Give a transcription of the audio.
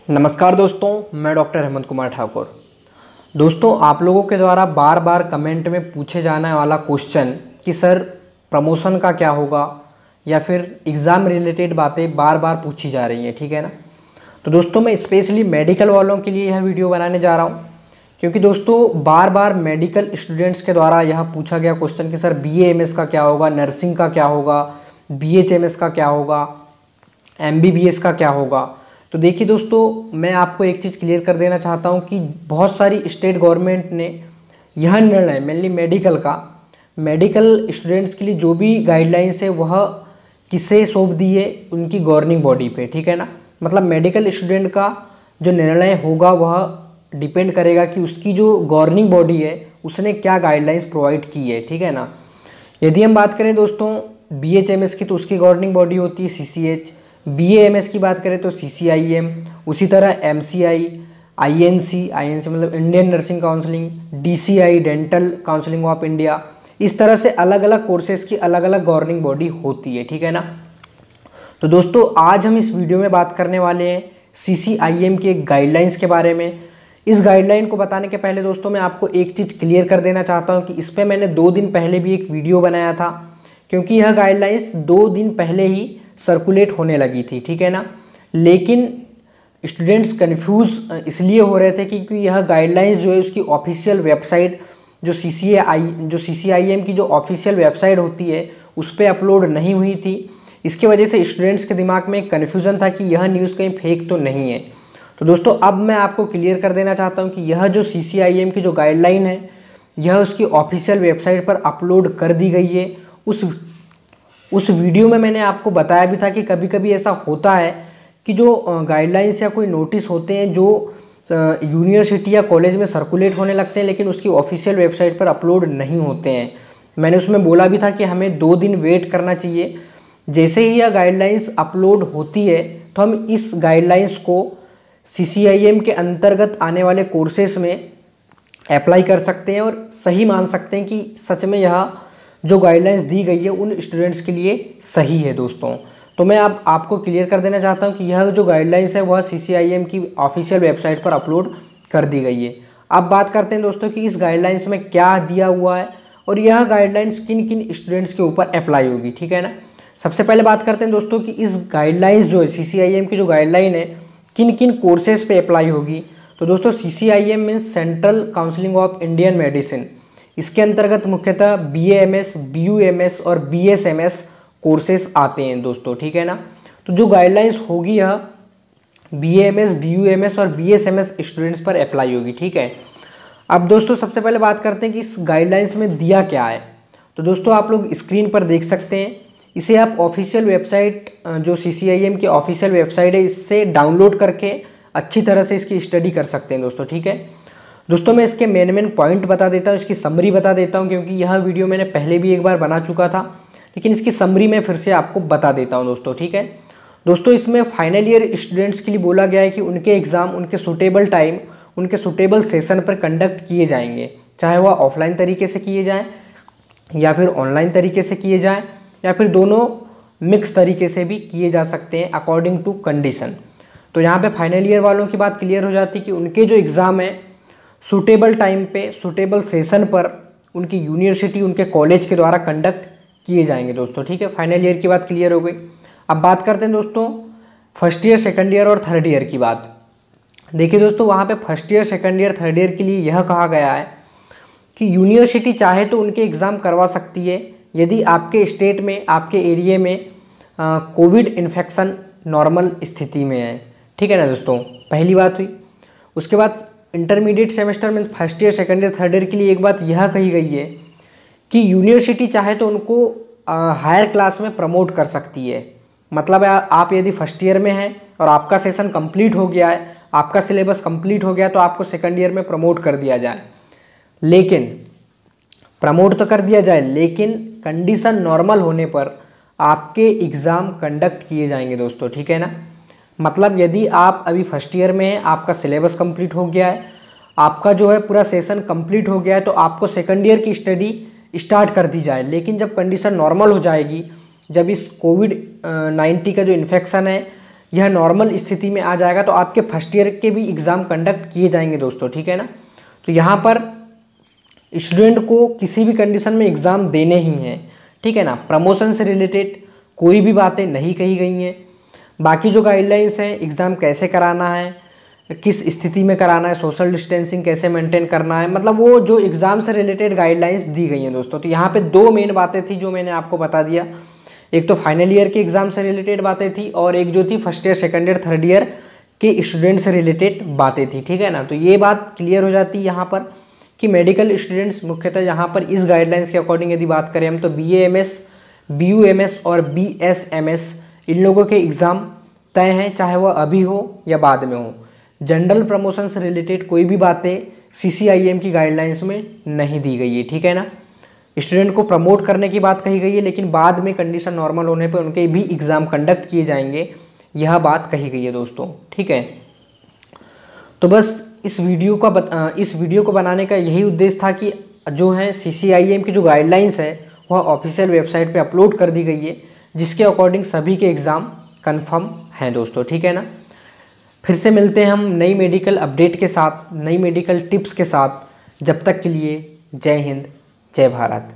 नमस्कार दोस्तों, मैं डॉक्टर हेमंत कुमार ठाकुर। दोस्तों, आप लोगों के द्वारा बार बार कमेंट में पूछे जाने वाला क्वेश्चन कि सर प्रमोशन का क्या होगा या फिर एग्ज़ाम रिलेटेड बातें बार बार पूछी जा रही हैं, ठीक है ना। तो दोस्तों, मैं स्पेशली मेडिकल वालों के लिए यह वीडियो बनाने जा रहा हूँ, क्योंकि दोस्तों बार बार मेडिकल स्टूडेंट्स के द्वारा यह पूछा गया क्वेश्चन कि सर BA-MS का क्या होगा, नर्सिंग का क्या होगा, BHMS का क्या होगा, MBBS का क्या होगा। तो देखिए दोस्तों, मैं आपको एक चीज़ क्लियर कर देना चाहता हूं कि बहुत सारी स्टेट गवर्नमेंट ने यह निर्णय मेनली मेडिकल स्टूडेंट्स के लिए जो भी गाइडलाइंस है वह किसे सौंप दी है, उनकी गवर्निंग बॉडी पे, ठीक है ना। मतलब मेडिकल स्टूडेंट का जो निर्णय होगा वह डिपेंड करेगा कि उसकी जो गवर्निंग बॉडी है उसने क्या गाइडलाइंस प्रोवाइड की है, ठीक है ना। यदि हम बात करें दोस्तों BHMS की, तो उसकी गवर्निंग बॉडी होती है CCH। BA-MS की बात करें तो CCIM, उसी तरह MCI, INC मतलब Indian nursing counselling, DCI dental counselling of India. इस तरह से अलग अलग कोर्सेज़ की अलग अलग गवर्निंग बॉडी होती है, ठीक है ना। तो दोस्तों, आज हम इस वीडियो में बात करने वाले हैं CCIM की एक गाइडलाइंस के बारे में। इस गाइडलाइन को बताने के पहले दोस्तों मैं आपको एक चीज़ क्लियर कर देना चाहता हूँ कि इस पर मैंने 2 दिन पहले भी एक वीडियो बनाया था, क्योंकि यह गाइडलाइंस 2 दिन पहले ही सर्कुलेट होने लगी थी, ठीक है ना। लेकिन स्टूडेंट्स कंफ्यूज इसलिए हो रहे थे क्योंकि यह गाइडलाइंस जो है उसकी ऑफिशियल वेबसाइट जो CCIM की जो ऑफिशियल वेबसाइट होती है उस पर अपलोड नहीं हुई थी। इसके वजह से स्टूडेंट्स के दिमाग में एक कन्फ्यूज़न था कि यह न्यूज़ कहीं फेक तो नहीं है। तो दोस्तों, अब मैं आपको क्लियर कर देना चाहता हूँ कि यह जो CCIM की जो गाइडलाइन है यह उसकी ऑफिशियल वेबसाइट पर अपलोड कर दी गई है। उस वीडियो में मैंने आपको बताया भी था कि कभी कभी ऐसा होता है कि जो गाइडलाइंस या कोई नोटिस होते हैं जो यूनिवर्सिटी या कॉलेज में सर्कुलेट होने लगते हैं लेकिन उसकी ऑफिशियल वेबसाइट पर अपलोड नहीं होते हैं। मैंने उसमें बोला भी था कि हमें 2 दिन वेट करना चाहिए। जैसे ही यह गाइडलाइंस अपलोड होती है तो हम इस गाइडलाइंस को CCIM के अंतर्गत आने वाले कोर्सेस में अप्लाई कर सकते हैं और सही मान सकते हैं कि सच में यह जो गाइडलाइंस दी गई है उन स्टूडेंट्स के लिए सही है दोस्तों। तो मैं अब आपको क्लियर कर देना चाहता हूं कि यह जो गाइडलाइंस है वह CCIM की ऑफिशियल वेबसाइट पर अपलोड कर दी गई है। अब बात करते हैं दोस्तों कि इस गाइडलाइंस में क्या दिया हुआ है और यह गाइडलाइंस किन किन स्टूडेंट्स के ऊपर अप्लाई होगी, ठीक है ना। सबसे पहले बात करते हैं दोस्तों कि इस गाइडलाइंस जो है CCIM की जो गाइडलाइन है किन किन कोर्सेज पे अप्लाई होगी। तो दोस्तों CCIM means central counselling of Indian medicine. इसके अंतर्गत मुख्यतः BA-MS, BUMS और BSMS कोर्सेस आते हैं दोस्तों, ठीक है ना। तो जो गाइडलाइंस होगी यह BA-MS, BUMS और BSMS स्टूडेंट्स पर अप्लाई होगी, ठीक है। अब दोस्तों सबसे पहले बात करते हैं कि इस गाइडलाइंस में दिया क्या है। तो दोस्तों आप लोग स्क्रीन पर देख सकते हैं, इसे आप ऑफिशियल वेबसाइट जो CCIM की ऑफिशियल वेबसाइट है इससे डाउनलोड करके अच्छी तरह से इसकी स्टडी कर सकते हैं दोस्तों, ठीक है। दोस्तों मैं इसके मेन पॉइंट बता देता हूँ, इसकी समरी बता देता हूँ, क्योंकि यह वीडियो मैंने पहले भी एक बार बना चुका था लेकिन इसकी समरी मैं फिर से आपको बता देता हूँ दोस्तों, ठीक है। दोस्तों इसमें फाइनल ईयर स्टूडेंट्स के लिए बोला गया है कि उनके एग्ज़ाम उनके सूटेबल टाइम उनके सूटेबल सेशन पर कंडक्ट किए जाएंगे, चाहे वह ऑफलाइन तरीके से किए जाएँ या फिर ऑनलाइन तरीके से किए जाएँ या फिर दोनों मिक्स तरीके से भी किए जा सकते हैं अकॉर्डिंग टू कंडीशन। तो यहाँ पर फाइनल ईयर वालों की बात क्लियर हो जाती है कि उनके जो एग्ज़ाम है सूटेबल टाइम पे सूटेबल सेशन पर उनकी यूनिवर्सिटी उनके कॉलेज के द्वारा कंडक्ट किए जाएंगे दोस्तों, ठीक है। फाइनल ईयर की बात क्लियर हो गई। अब बात करते हैं दोस्तों फर्स्ट ईयर, सेकंड ईयर और थर्ड ईयर की बात। देखिए दोस्तों, वहाँ पे first year, second year, third year के लिए यह कहा गया है कि यूनिवर्सिटी चाहे तो उनके एग्ज़ाम करवा सकती है यदि आपके स्टेट में, आपके एरिए में कोविड इन्फेक्शन नॉर्मल स्थिति में है, ठीक है ना दोस्तों। पहली बात हुई। उसके बाद इंटरमीडिएट सेमेस्टर में first year, second year, third year के लिए एक बात यह कही गई है कि यूनिवर्सिटी चाहे तो उनको हायर क्लास में प्रमोट कर सकती है। मतलब आप यदि फर्स्ट ईयर में हैं और आपका सेशन कंप्लीट हो गया है, आपका सिलेबस कंप्लीट हो गया तो आपको सेकंड ईयर में प्रमोट कर दिया जाए। लेकिन प्रमोट तो कर दिया जाए लेकिन कंडीशन नॉर्मल होने पर आपके एग्ज़ाम कंडक्ट किए जाएंगे दोस्तों, ठीक है ना। मतलब यदि आप अभी फर्स्ट ईयर में हैं, आपका सिलेबस कंप्लीट हो गया है, आपका जो है पूरा सेशन कंप्लीट हो गया है, तो आपको सेकंड ईयर की स्टडी स्टार्ट कर दी जाए। लेकिन जब कंडीशन नॉर्मल हो जाएगी, जब इस कोविड-19 का जो इन्फेक्शन है यह नॉर्मल स्थिति में आ जाएगा तो आपके फर्स्ट ईयर के भी एग्ज़ाम कंडक्ट किए जाएंगे दोस्तों, ठीक है ना। तो यहाँ पर स्टूडेंट को किसी भी कंडीशन में एग्ज़ाम देने ही हैं, ठीक है ना। प्रमोशन से रिलेटेड कोई भी बातें नहीं कही गई हैं। बाकी जो गाइडलाइंस हैं, एग्ज़ाम कैसे कराना है, किस स्थिति में कराना है, सोशल डिस्टेंसिंग कैसे मेंटेन करना है, मतलब वो जो एग्ज़ाम से रिलेटेड गाइडलाइंस दी गई हैं दोस्तों। तो यहाँ पे दो मेन बातें थी जो मैंने आपको बता दिया। एक तो फाइनल ईयर के एग्ज़ाम से रिलेटेड बातें थी और एक जो थी first year, second year, third year के स्टूडेंट से रिलेटेड बातें थी, ठीक है ना। तो ये बात क्लियर हो जाती है यहाँ पर कि मेडिकल स्टूडेंट्स मुख्यतः यहाँ पर इस गाइडलाइंस के अकॉर्डिंग यदि बात करें हम तो BAMS, BUMS और BSMS इन लोगों के एग्ज़ाम तय हैं, चाहे वह अभी हो या बाद में हो। जनरल प्रमोशन से रिलेटेड कोई भी बातें CCIM की गाइडलाइंस में नहीं दी गई है, ठीक है ना। स्टूडेंट को प्रमोट करने की बात कही गई है, लेकिन बाद में कंडीशन नॉर्मल होने पर उनके भी एग्ज़ाम कंडक्ट किए जाएंगे, यह बात कही गई है दोस्तों, ठीक है। तो बस इस वीडियो को बनाने का यही उद्देश्य था कि जो है CCIM की जो गाइडलाइंस है वह ऑफिशियल वेबसाइट पे अपलोड कर दी गई है, जिसके अकॉर्डिंग सभी के एग्ज़ाम कंफर्म हैं दोस्तों, ठीक है ना। फिर से मिलते हैं हम नई मेडिकल अपडेट के साथ, नई मेडिकल टिप्स के साथ। जब तक के लिए जय हिंद, जय भारत।